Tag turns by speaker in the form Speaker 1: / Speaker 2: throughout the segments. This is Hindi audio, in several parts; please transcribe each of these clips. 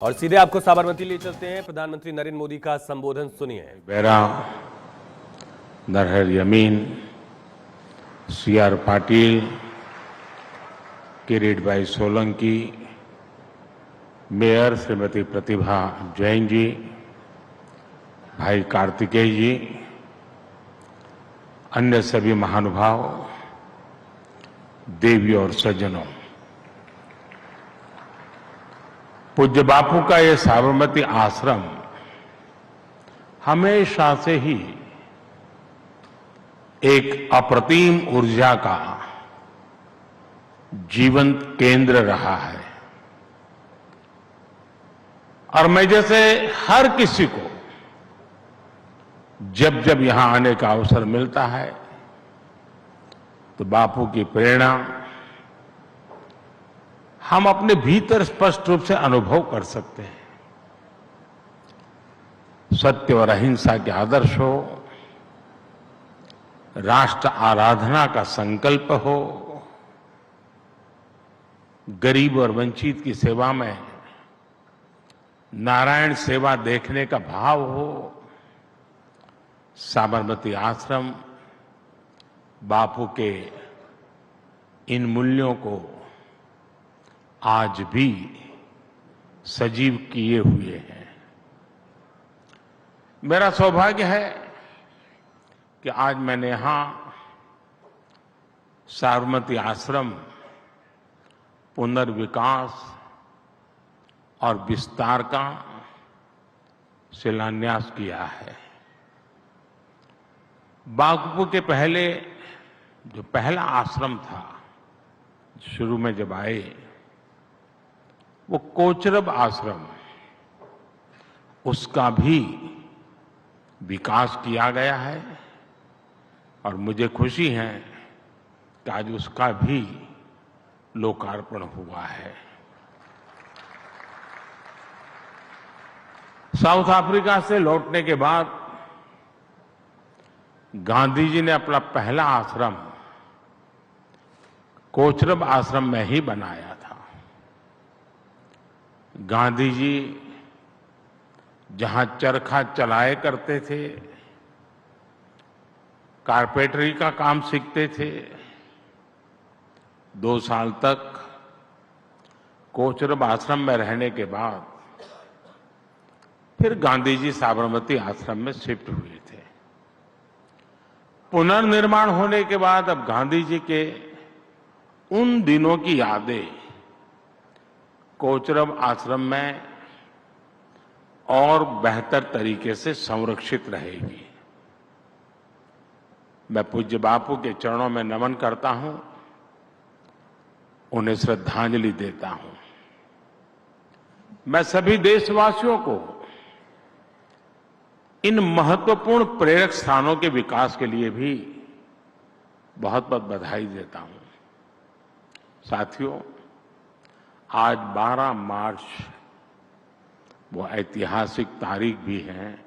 Speaker 1: और सीधे आपको साबरमती ले चलते हैं। प्रधानमंत्री नरेंद्र मोदी का संबोधन सुनिए।
Speaker 2: बेरा, नरहर यमीन, सीआर पाटिल, किरीट भाई सोलंकी, मेयर श्रीमती प्रतिभा जैन जी, भाई कार्तिकेय जी, अन्य सभी महानुभाव, देवी और सज्जनों, पूज्य बापू का ये साबरमती आश्रम हमेशा से ही एक अप्रतिम ऊर्जा का जीवंत केंद्र रहा है। और मैं जैसे हर किसी को जब जब यहां आने का अवसर मिलता है तो बापू की प्रेरणा हम अपने भीतर स्पष्ट रूप से अनुभव कर सकते हैं। सत्य और अहिंसा के आदर्श हो, राष्ट्र आराधना का संकल्प हो, गरीब और वंचित की सेवा में नारायण सेवा देखने का भाव हो, साबरमती आश्रम बापू के इन मूल्यों को आज भी सजीव किए हुए हैं। मेरा सौभाग्य है कि आज मैंने यहां साबरमती आश्रम पुनर्विकास और विस्तार का शिलान्यास किया है। बापू के पहले जो पहला आश्रम था, शुरू में जब आए, वो कोचरब आश्रम, उसका भी विकास किया गया है और मुझे खुशी है कि आज उसका भी लोकार्पण हुआ है। साउथ अफ्रीका से लौटने के बाद गांधी जी ने अपना पहला आश्रम कोचरब आश्रम में ही बनाया था। गांधी जी जहां चरखा चलाए करते थे, कारपेंटरी का काम सीखते थे, 2 साल तक कोचरब आश्रम में रहने के बाद फिर गांधी जी साबरमती आश्रम में शिफ्ट हुए थे। पुनर्निर्माण होने के बाद अब गांधी जी के उन दिनों की यादें कोचरब आश्रम में और बेहतर तरीके से संरक्षित रहेगी। मैं पूज्य बापू के चरणों में नमन करता हूं, उन्हें श्रद्धांजलि देता हूं। मैं सभी देशवासियों को इन महत्वपूर्ण प्रेरक स्थानों के विकास के लिए भी बहुत बहुत बधाई देता हूं। साथियों, आज 12 मार्च वो ऐतिहासिक तारीख भी है।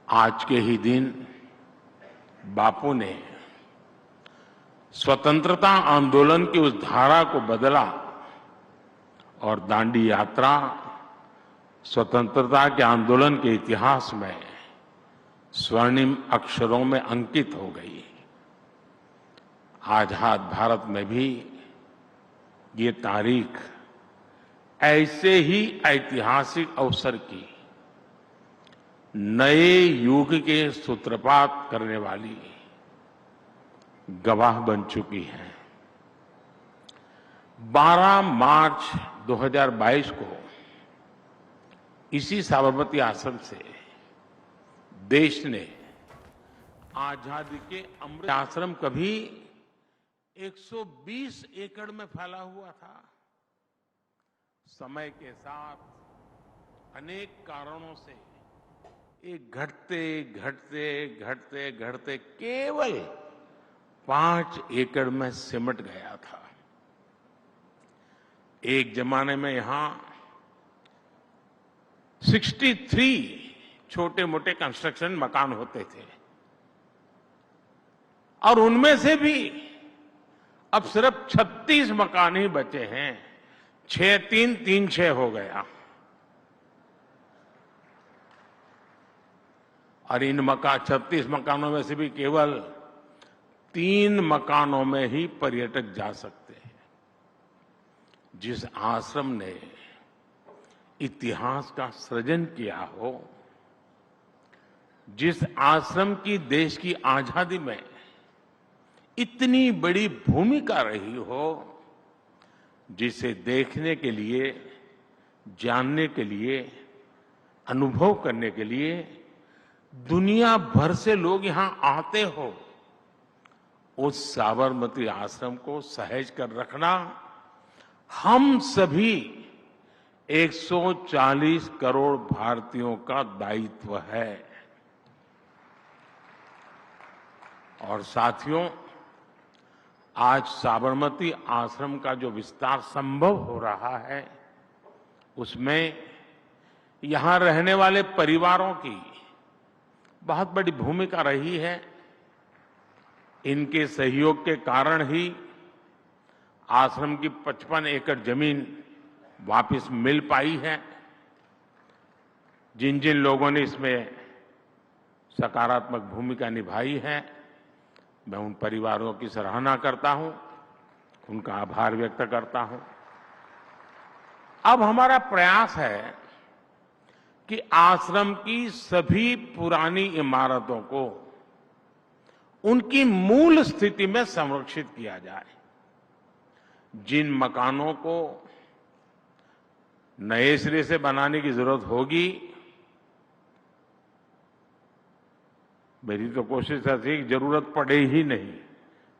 Speaker 2: आज के ही दिन बापू ने स्वतंत्रता आंदोलन की उस धारा को बदला और दांडी यात्रा स्वतंत्रता के आंदोलन के इतिहास में स्वर्णिम अक्षरों में अंकित हो गई। आजाद भारत में भी ये तारीख ऐसे ही ऐतिहासिक अवसर की नए युग के सूत्रपात करने वाली गवाह बन चुकी है। 12 मार्च 2022 को इसी साबरमती आश्रम से देश ने आजादी के अमृत आश्रम कभी 120 एकड़ में फैला हुआ था। समय के साथ अनेक कारणों से एक घटते घटते घटते घटते केवल 5 एकड़ में सिमट गया था। एक जमाने में यहां 63 छोटे मोटे कंस्ट्रक्शन मकान होते थे और उनमें से भी अब सिर्फ 36 मकान ही बचे हैं। 6-3-3-6 हो गया। और इन 36 मकानों में से भी केवल 3 मकानों में ही पर्यटक जा सकते हैं। जिस आश्रम ने इतिहास का सृजन किया हो, जिस आश्रम की देश की आजादी में इतनी बड़ी भूमिका रही हो, जिसे देखने के लिए, जानने के लिए, अनुभव करने के लिए दुनिया भर से लोग यहां आते हो, उस साबरमती आश्रम को सहेज कर रखना हम सभी 140 करोड़ भारतीयों का दायित्व है। और साथियों, आज साबरमती आश्रम का जो विस्तार संभव हो रहा है, उसमें यहां रहने वाले परिवारों की बहुत बड़ी भूमिका रही है। इनके सहयोग के कारण ही आश्रम की 55 एकड़ जमीन वापस मिल पाई है। जिन जिन लोगों ने इसमें सकारात्मक भूमिका निभाई है, मैं उन परिवारों की सराहना करता हूं, उनका आभार व्यक्त करता हूं। अब हमारा प्रयास है कि आश्रम की सभी पुरानी इमारतों को उनकी मूल स्थिति में संरक्षित किया जाए। जिन मकानों को नए सिरे से बनाने की जरूरत होगी, मेरी तो कोशिश थी कि जरूरत पड़े ही नहीं,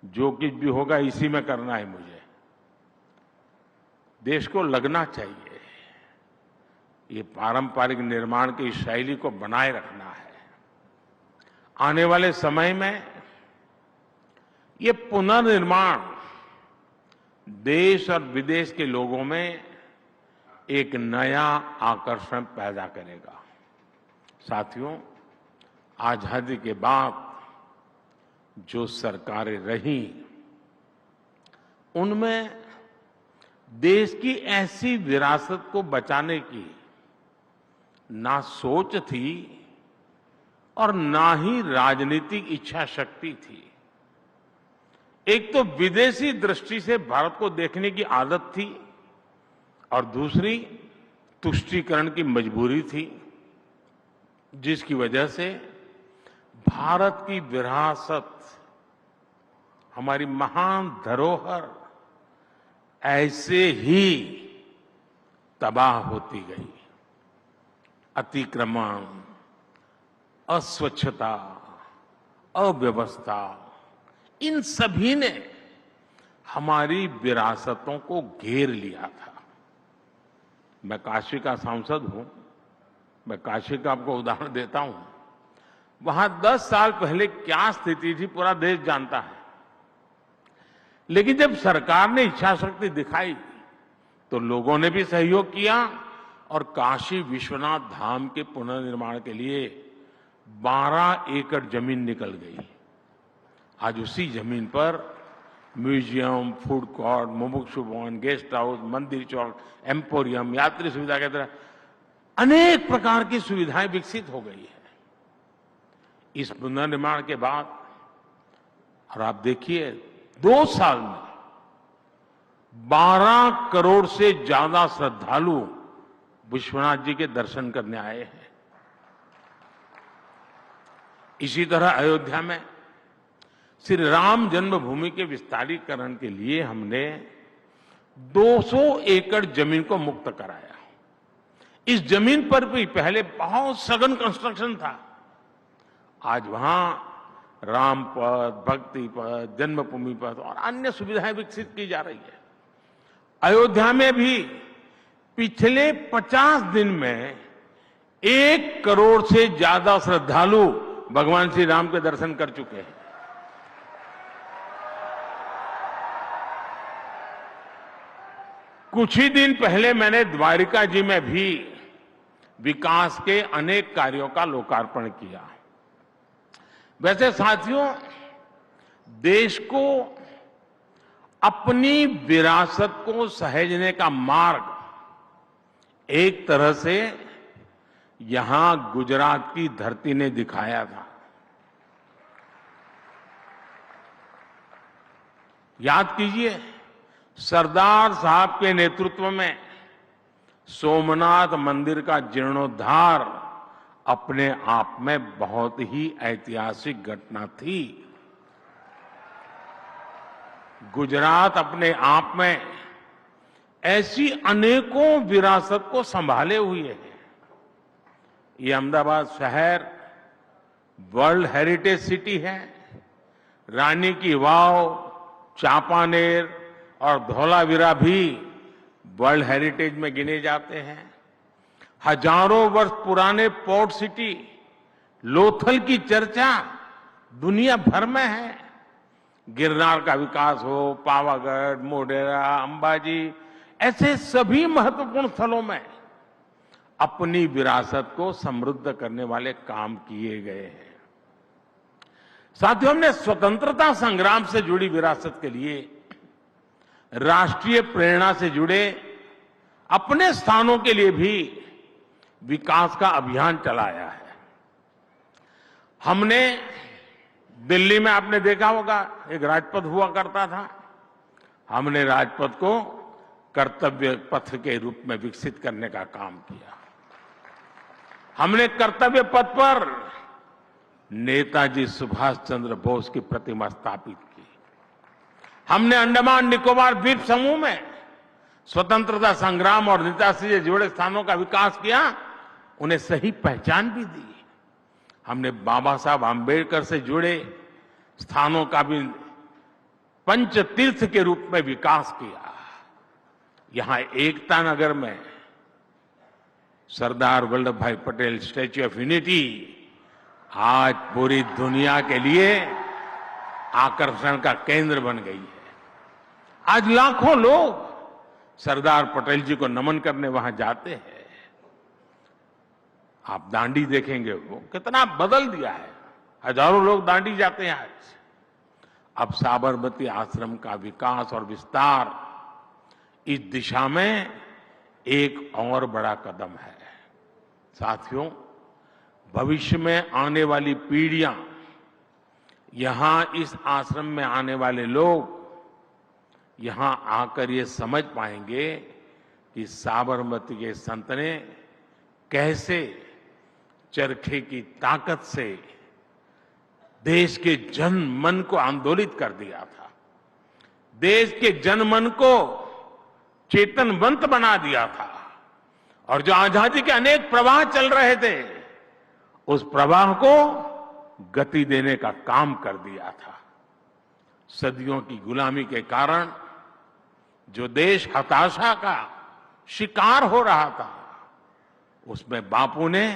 Speaker 2: जो कुछ भी होगा इसी में करना है मुझे। देश को लगना चाहिए, ये पारंपरिक निर्माण की शैली को बनाए रखना है। आने वाले समय में ये पुनर्निर्माण देश और विदेश के लोगों में एक नया आकर्षण पैदा करेगा। साथियों, आजादी के बाद जो सरकारें रहीं, उनमें देश की ऐसी विरासत को बचाने की ना सोच थी और ना ही राजनीतिक इच्छा शक्ति थी। एक तो विदेशी दृष्टि से भारत को देखने की आदत थी और दूसरी तुष्टीकरण की मजबूरी थी, जिसकी वजह से भारत की विरासत, हमारी महान धरोहर ऐसे ही तबाह होती गई। अतिक्रमण, अस्वच्छता, अव्यवस्था, इन सभी ने हमारी विरासतों को घेर लिया था। मैं काशी का सांसद हूं, मैं काशी का आपको उदाहरण देता हूं। वहां 10 साल पहले क्या स्थिति थी पूरा देश जानता है। लेकिन जब सरकार ने इच्छा शक्ति दिखाई तो लोगों ने भी सहयोग किया और काशी विश्वनाथ धाम के पुनर्निर्माण के लिए 12 एकड़ जमीन निकल गई। आज उसी जमीन पर म्यूजियम, फूड कोर्ट, मुमुक्षु भवन, गेस्ट हाउस, मंदिर चौक, एम्पोरियम, यात्री सुविधा के तरह अनेक प्रकार की सुविधाएं विकसित हो गई है इस पुनर्निर्माण के बाद। और आप देखिए, 2 साल में 12 करोड़ से ज्यादा श्रद्धालु विश्वनाथ जी के दर्शन करने आए हैं। इसी तरह अयोध्या में श्री राम जन्मभूमि के विस्तारीकरण के लिए हमने 200 एकड़ जमीन को मुक्त कराया। इस जमीन पर भी पहले बहुत सघन कंस्ट्रक्शन था। आज वहां राम पथ, भक्ति पथ, जन्मभूमि पथ और अन्य सुविधाएं विकसित की जा रही है। अयोध्या में भी पिछले 50 दिन में 1 करोड़ से ज्यादा श्रद्धालु भगवान श्री राम के दर्शन कर चुके हैं। कुछ ही दिन पहले मैंने द्वारिका जी में भी विकास के अनेक कार्यों का लोकार्पण किया। वैसे साथियों, देश को अपनी विरासत को सहेजने का मार्ग एक तरह से यहां गुजरात की धरती ने दिखाया था। याद कीजिए, सरदार साहब के नेतृत्व में सोमनाथ मंदिर का जीर्णोद्धार अपने आप में बहुत ही ऐतिहासिक घटना थी। गुजरात अपने आप में ऐसी अनेकों विरासत को संभाले हुए है। ये अहमदाबाद शहर वर्ल्ड हेरिटेज सिटी है। रानी की वाव, चांपानेर और धौलावीरा भी वर्ल्ड हेरिटेज में गिने जाते हैं। हजारों वर्ष पुराने पोर्ट सिटी लोथल की चर्चा दुनिया भर में है। गिरनार का विकास हो, पावागढ़, मोढेरा, अंबाजी, ऐसे सभी महत्वपूर्ण स्थलों में अपनी विरासत को समृद्ध करने वाले काम किए गए हैं। साथियों, हमने स्वतंत्रता संग्राम से जुड़ी विरासत के लिए राष्ट्रीय प्रेरणा से जुड़े अपने स्थानों के लिए भी विकास का अभियान चलाया है। हमने दिल्ली में, आपने देखा होगा, एक राजपथ हुआ करता था। हमने राजपथ को कर्तव्य पथ के रूप में विकसित करने का काम किया। हमने कर्तव्य पथ पर नेताजी सुभाष चंद्र बोस की प्रतिमा स्थापित की। हमने अंडमान निकोबार द्वीप समूह में स्वतंत्रता संग्राम और नेताजी से जुड़े स्थानों का विकास किया, उन्हें सही पहचान भी दी। हमने बाबा साहब आम्बेडकर से जुड़े स्थानों का भी पंच तीर्थ के रूप में विकास किया। यहां एकता नगर में सरदार वल्लभ भाई पटेल स्टैच्यू ऑफ यूनिटी आज पूरी दुनिया के लिए आकर्षण का केंद्र बन गई है। आज लाखों लोग सरदार पटेल जी को नमन करने वहां जाते हैं। आप दांडी देखेंगे, वो कितना बदल दिया है। हजारों लोग दांडी जाते हैं आज। अब साबरमती आश्रम का विकास और विस्तार इस दिशा में एक और बड़ा कदम है। साथियों, भविष्य में आने वाली पीढ़ियां, यहां इस आश्रम में आने वाले लोग यहां आकर ये समझ पाएंगे कि साबरमती के संत ने कैसे चरखे की ताकत से देश के जन मन को आंदोलित कर दिया था। देश के जन मन को चेतनवंत बना दिया था। और जो आजादी के अनेक प्रवाह चल रहे थे, उस प्रवाह को गति देने का काम कर दिया था। सदियों की गुलामी के कारण जो देश हताशा का शिकार हो रहा था, उसमें बापू ने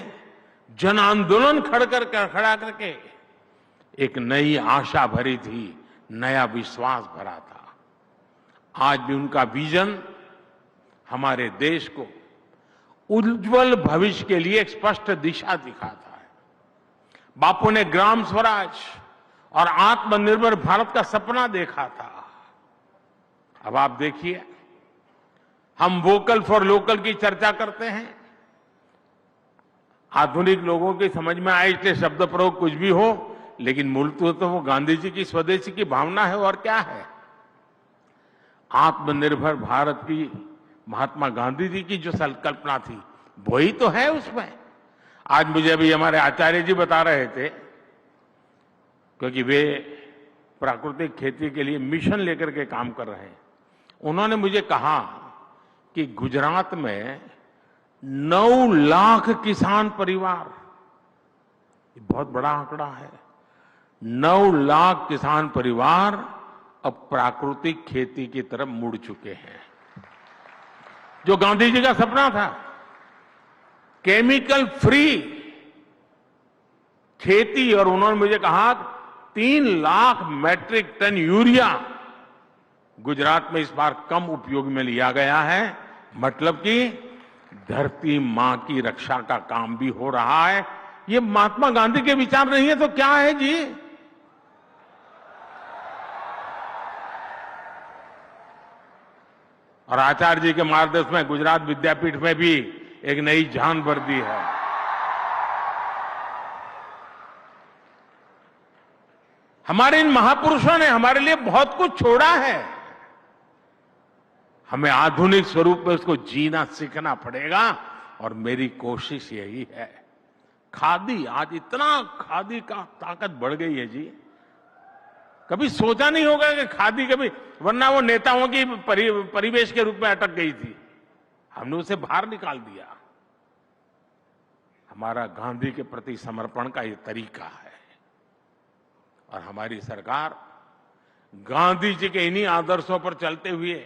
Speaker 2: जन आंदोलन खड़ा करके एक नई आशा भरी थी, नया विश्वास भरा था। आज भी उनका विजन हमारे देश को उज्जवल भविष्य के लिए एक स्पष्ट दिशा दिखाता है। बापू ने ग्राम स्वराज और आत्मनिर्भर भारत का सपना देखा था। अब आप देखिए, हम वोकल फॉर लोकल की चर्चा करते हैं। आधुनिक लोगों की समझ में आए इसलिए शब्द प्रयोग कुछ भी हो, लेकिन मूलतः तो वो गांधी जी की स्वदेशी की भावना है। और क्या है? आत्मनिर्भर भारत की महात्मा गांधी जी की जो संकल्पना थी, वही तो है उसमें। आज मुझे अभी हमारे आचार्य जी बता रहे थे, क्योंकि वे प्राकृतिक खेती के लिए मिशन लेकर के काम कर रहे हैं। उन्होंने मुझे कहा कि गुजरात में 9 लाख किसान परिवार, ये बहुत बड़ा आंकड़ा है, 9 लाख किसान परिवार अब प्राकृतिक खेती की तरफ मुड़ चुके हैं। जो गांधी जी का सपना था, केमिकल फ्री खेती, और उन्होंने मुझे कहा 3 lakh metric ton urea Gujarat में इस बार कम उपयोग में लिया गया है। मतलब कि धरती मां की रक्षा का काम भी हो रहा है। ये महात्मा गांधी के विचार नहीं है तो क्या है जी? और आचार्य जी के मार्गदर्शन में गुजरात विद्यापीठ में भी एक नई जान भर दी है। हमारे इन महापुरुषों ने हमारे लिए बहुत कुछ छोड़ा है। हमें आधुनिक स्वरूप में उसको जीना सीखना पड़ेगा और मेरी कोशिश यही है। खादी, आज इतना खादी का ताकत बढ़ गई है जी, कभी सोचा नहीं होगा कि खादी कभी, वरना वो नेताओं की परिवेश के रूप में अटक गई थी, हमने उसे बाहर निकाल दिया। हमारा गांधी के प्रति समर्पण का ये तरीका है और हमारी सरकार गांधी जी के इन्हीं आदर्शों पर चलते हुए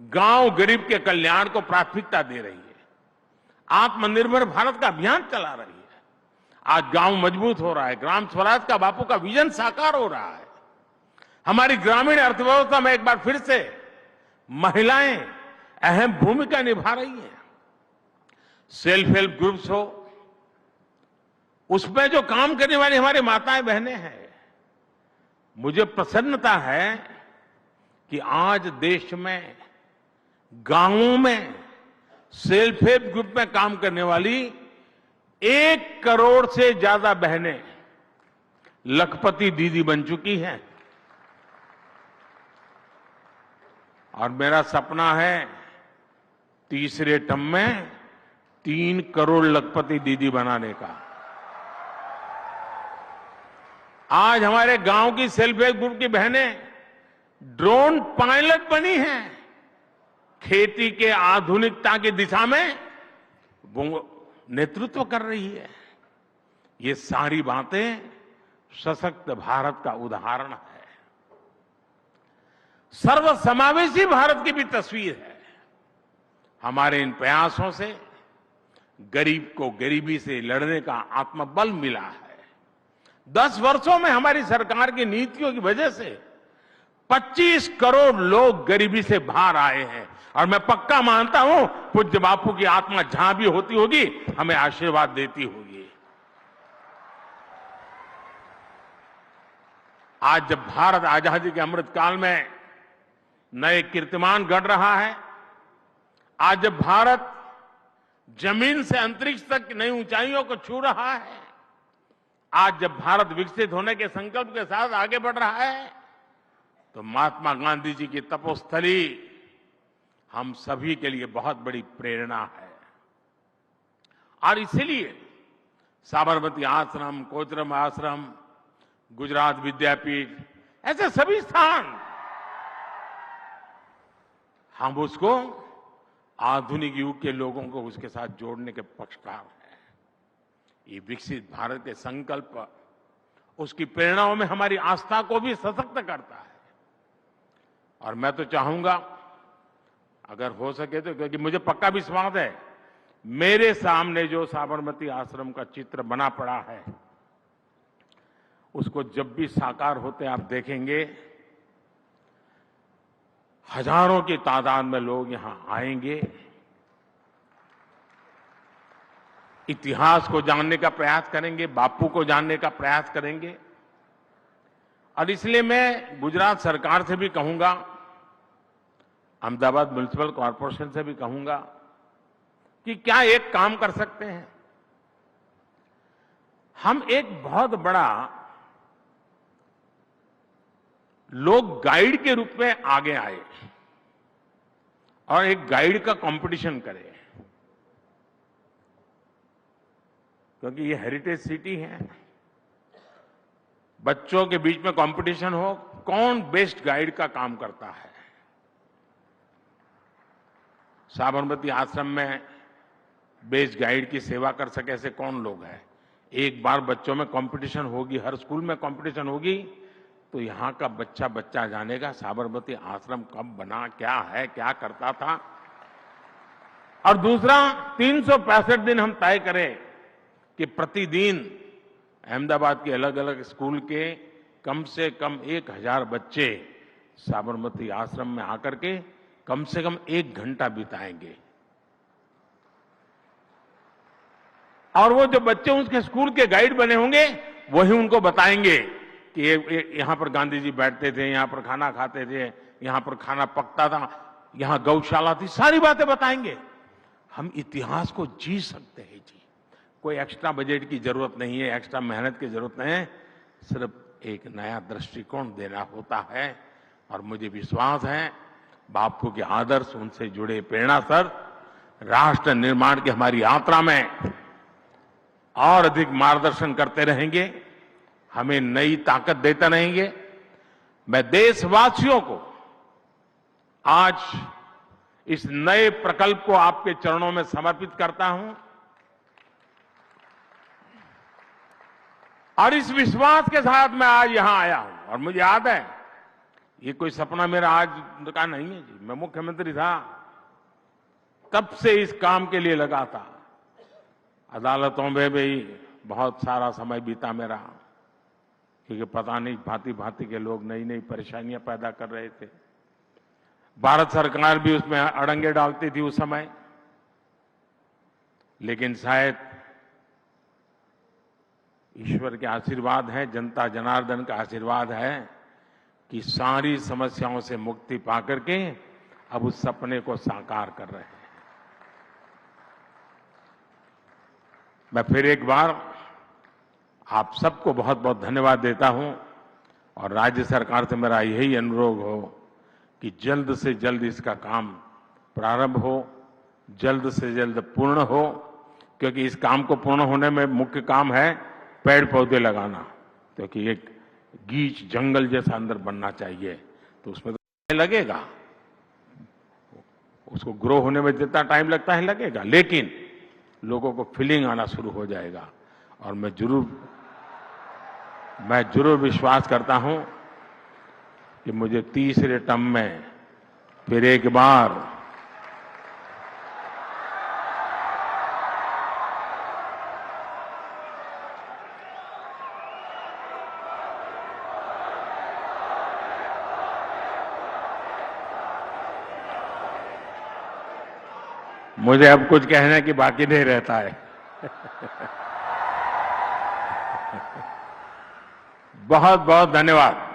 Speaker 2: गांव गरीब के कल्याण को प्राथमिकता दे रही है। आत्मनिर्भर भारत का अभियान चला रही है। आज गांव मजबूत हो रहा है, ग्राम स्वराज का बापू का विजन साकार हो रहा है। हमारी ग्रामीण अर्थव्यवस्था में एक बार फिर से महिलाएं अहम भूमिका निभा रही हैं। सेल्फ हेल्प ग्रुप्स हो, उसमें जो काम करने वाली हमारी माताएं बहनें हैं, मुझे प्रसन्नता है कि आज देश में गांवों में सेल्फ हेल्प ग्रुप में काम करने वाली 1 करोड़ से ज्यादा बहनें लखपति दीदी बन चुकी हैं। और मेरा सपना है तीसरे टर्म में 3 करोड़ लखपति दीदी बनाने का। आज हमारे गांव की सेल्फ हेल्प ग्रुप की बहनें ड्रोन पायलट बनी हैं। खेती के आधुनिकता की दिशा में वो नेतृत्व कर रही है। ये सारी बातें सशक्त भारत का उदाहरण है। सर्वसमावेशी भारत की भी तस्वीर है। हमारे इन प्रयासों से गरीब को गरीबी से लड़ने का आत्मबल मिला है। 10 वर्षों में हमारी सरकार की नीतियों की वजह से 25 करोड़ लोग गरीबी से बाहर आए हैं और मैं पक्का मानता हूं पूज्य बापू की आत्मा जहां भी होती होगी हमें आशीर्वाद देती होगी। आज जब भारत आजादी के अमृत काल में नए कीर्तिमान गढ़ रहा है, आज जब भारत जमीन से अंतरिक्ष तक नई ऊंचाइयों को छू रहा है, आज जब भारत विकसित होने के संकल्प के साथ आगे बढ़ रहा है, तो महात्मा गांधी जी की तपोस्थली हम सभी के लिए बहुत बड़ी प्रेरणा है। और इसीलिए साबरमती आश्रम, कोचरम आश्रम, गुजरात विद्यापीठ, ऐसे सभी स्थान हम उसको आधुनिक युग के लोगों को उसके साथ जोड़ने के पक्षकार हैं। ये विकसित भारत के संकल्प, उसकी प्रेरणाओं में हमारी आस्था को भी सशक्त करता है। और मैं तो चाहूंगा अगर हो सके तो, क्योंकि मुझे पक्का विश्वास है मेरे सामने जो साबरमती आश्रम का चित्र बना पड़ा है, उसको जब भी साकार होते आप देखेंगे, हजारों की तादाद में लोग यहां आएंगे, इतिहास को जानने का प्रयास करेंगे, बापू को जानने का प्रयास करेंगे। और इसलिए मैं गुजरात सरकार से भी कहूंगा, अहमदाबाद म्युनिसिपल कॉरपोरेशन से भी कहूंगा कि क्या एक काम कर सकते हैं, हम एक बहुत बड़ा लोग गाइड के रूप में आगे आए और एक गाइड का कंपटीशन करें, क्योंकि ये हेरिटेज सिटी है। बच्चों के बीच में कंपटीशन हो, कौन बेस्ट गाइड का काम करता है। साबरमती आश्रम में बेस्ट गाइड की सेवा कर सके ऐसे कौन लोग हैं। एक बार बच्चों में कंपटीशन होगी, हर स्कूल में कंपटीशन होगी, तो यहां का बच्चा बच्चा जानेगा साबरमती आश्रम कब बना, क्या है, क्या करता था। और दूसरा, 365 दिन हम तय करें कि प्रतिदिन अहमदाबाद के अलग अलग स्कूल के कम से कम 1000 बच्चे साबरमती आश्रम में आकर के कम से कम 1 घंटा बिताएंगे। और वो जो बच्चे उसके स्कूल के गाइड बने होंगे वही उनको बताएंगे कि यहां पर गांधी जी बैठते थे, यहां पर खाना खाते थे, यहां पर खाना पकता था, यहां गौशाला थी, सारी बातें बताएंगे। हम इतिहास को जी सकते हैं जी। कोई एक्स्ट्रा बजट की जरूरत नहीं है, एक्स्ट्रा मेहनत की जरूरत नहीं है, सिर्फ एक नया दृष्टिकोण देना होता है। और मुझे विश्वास है बापू के आदर्श, उनसे जुड़े प्रेरणा सर राष्ट्र निर्माण की हमारी यात्रा में और अधिक मार्गदर्शन करते रहेंगे, हमें नई ताकत देते रहेंगे। मैं देशवासियों को आज इस नए प्रकल्प को आपके चरणों में समर्पित करता हूं और इस विश्वास के साथ मैं आज यहां आया हूं। और मुझे याद है, ये कोई सपना मेरा आज का नहीं है जी। मैं मुख्यमंत्री था तब से इस काम के लिए लगा था। अदालतों में भी बहुत सारा समय बीता मेरा, क्योंकि पता नहीं भांति भांति के लोग नई नई परेशानियां पैदा कर रहे थे। भारत सरकार भी उसमें अड़ंगे डालती थी उस समय, लेकिन शायद ईश्वर के आशीर्वाद है, जनता जनार्दन का आशीर्वाद है कि सारी समस्याओं से मुक्ति पाकर के अब उस सपने को साकार कर रहे हैं। मैं फिर एक बार आप सबको बहुत बहुत धन्यवाद देता हूं और राज्य सरकार से मेरा यही अनुरोध हो कि जल्द से जल्द इसका काम प्रारंभ हो, जल्द से जल्द पूर्ण हो, क्योंकि इस काम को पूर्ण होने में मुख्य काम है पेड़ पौधे लगाना, क्योंकि एक गीच जंगल जैसा अंदर बनना चाहिए। तो उसमें तो टाइम लगेगा, उसको ग्रो होने में जितना टाइम लगता है लगेगा, लेकिन लोगों को फीलिंग आना शुरू हो जाएगा। और मैं जरूर विश्वास करता हूं कि मुझे तीसरे टर्म में फिर एक बार मुझे अब कुछ कहने की बाकी नहीं रहता है। बहुत बहुत धन्यवाद।